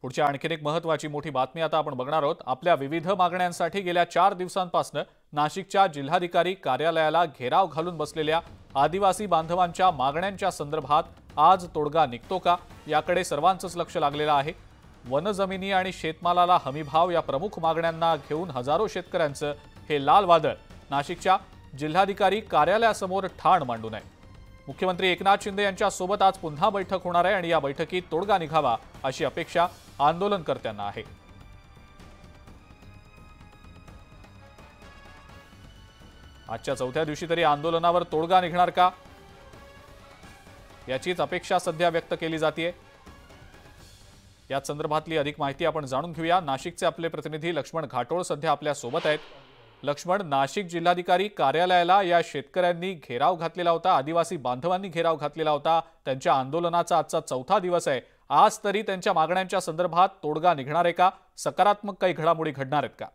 पुढच्या आणखीन एक महत्त्वाची मोठी बातमी आता आपण बघणार आहोत। आपल्या विविध मागण्यांसाठी गेल्या 4 दिवसांपासून नाशिकच्या जिल्हाधिकारी कार्यालयाला घेराव घालून बसलेल्या आदिवासी बांधवांच्या मागण्यांच्या संदर्भात आज तोडगा निघतो का याकडे सर्वांचंच लक्ष लागलेलं आहे। वनजमिनी आणि शेतमालाला हमीभाव या प्रमुख मागण्यांना घेऊन हजारो शेतकऱ्यांचं हे लाल वादळ नाशिकच्या जिल्हाधिकारी कार्यालयासमोर ठाण मांडून आहे। मुख्यमंत्री एकनाथ शिंदे यांच्या सोबत आज पुन्हा बैठक होणार आहे आणि या बैठकीत तोडगा निघावा अशी अपेक्षा आंदोलनकर्त्यांना आहे। आजच्या चौथ्या दिवशी तरी आंदोलनावर तोडगा निघणार का याचीच अपेक्षा सध्या व्यक्त केली जाते। या संदर्भातली अधिक माहिती आपण जाणून घेऊया। नाशिकचे आपले प्रतिनिधी लक्ष्मण घाटोळ सध्या आपल्या सोबत आहेत। लक्ष्मण, नाशिक जिल्हाधिकारी कार्यालयाला या शेतकऱ्यांनी घेराव घातलेला होता, आदिवासी बांधवांनी घेराव घातलेला होता। त्यांच्या आंदोलनाचा आजचा चौथा दिवस आहे। आज तरी त्यांच्या मागण्यांच्या संदर्भात तोडगा निघणार आहे का? सकारात्मक काही घडामोडी घडणार आहेत का?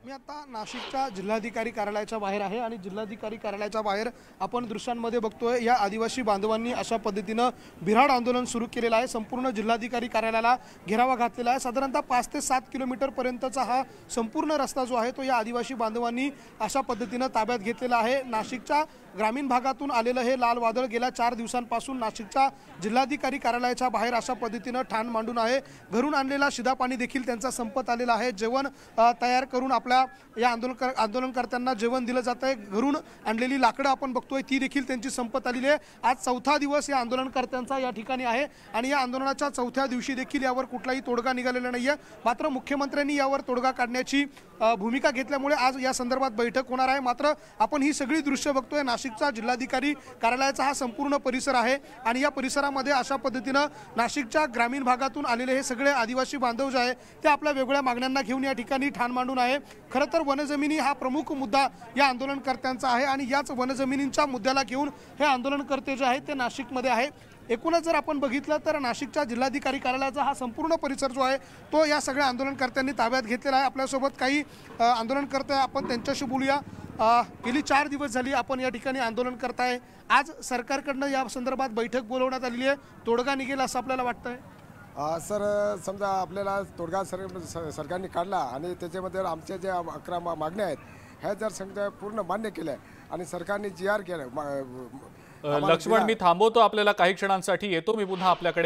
मी आता नाशिकच्या जिल्हाधिकारी कार्यालयाच्या बाहेर आहे आणि जिल्हाधिकारी कार्यालयाच्या बाहेर आपण दृश्यांमध्ये बघतोय या आदिवासी बांधवांनी अशा पद्धतीनं बिऱ्हाड आंदोलन सुरू केलेलं आहे। संपूर्ण जिल्हाधिकारी कार्यालयाला घेरावा घातलेला आहे। साधारणतः 5 ते 7 किलोमीटर पर्यंतचा हा संपूर्ण रस्ता जो आहे तो या आदिवासी बांधवांनी अशा पद्धतीनं ताब्यात घेतलेला आहे। नाशिकच्या ग्रामीण भागातून आलेलं हे लाल वादळ गेल्या 4 दिवसांपासून नाशिकच्या जिल्हाधिकारी कार्यालयाच्या बाहेर अशा पद्धतीनं ठाण मांडून आहे। घरून आणलेला शिधा पाणी देखील त्यांचा संपत आलेला आहे। जेवण तयार करून आपल्या या आंदोलनकर्त्यांना जेवण दिलं जात आहे। घरून आणलेली लाकडं आपण बघतोय ती देखील त्यांची संपत आलेली आहे। आज चौथा दिवस या आंदोलनकर्त्यांचा या ठिकाणी आहे आणि या आंदोलनाच्या चौथ्या दिवशी देखील यावर कुठलाही तोडगा निघालेला नाहीये। मात्र मुख्यमंत्र्यांनी यावर तोडगा काढण्याची भूमिका घेतल्यामुळे आज या संदर्भात बैठक होणार आहे। मात्र आपण ही सगळी दृश्य बघतोय। नाशिकचा जिल्हाधिकारी कार्यालयाचा हा संपूर्ण परिसर आहे आणि या परिसरामध्ये अशा पद्धतीनं नाशिकच्या ग्रामीण भागातून आलेले हे सगळे आदिवासी बांधव जे आहे ते आपल्या वेगळ्या मागण्यांना घेऊन या ठिकाणी ठाण मांडून आहे। खरं तर वनजमिनी हा प्रमुख मुद्दा या आंदोलनकर्त्यांचा आहे आणि याच वनजमिनींच्या मुद्द्याला घेऊन हे आंदोलनकर्ते जे आहेत ते नाशिकमध्ये आहे। एकूणच जर आपण बघितलं तर नाशिकच्या जिल्हाधिकारी कार्यालयाचा हा संपूर्ण परिसर जो आहे तो या सगळ्या आंदोलनकर्त्यांनी ताब्यात घेतलेला आहे। आपल्यासोबत काही आंदोलनकर्ते आपण त्यांच्याशी बोलूया। गेली 4 दिवस झाली आपण या ठिकाणी आंदोलन करताय। आज सरकारकडनं या संदर्भात बैठक बोलवण्यात आलेली आहे। तोडगा निघेल असं आपल्याला वाटतंय? सर, समजा आपल्याला तोडगा सरकारने काढला आणि त्याच्यामध्ये आमच्या ज्या 11 मागण्या आहेत ह्या जर समजा पूर्ण मान्य केल्या आणि सरकारने GR केलं। लक्ष्मण, मी थांबवतो आपल्याला काही क्षणांसाठी, येतो मी पुन्हा आपल्याकडे।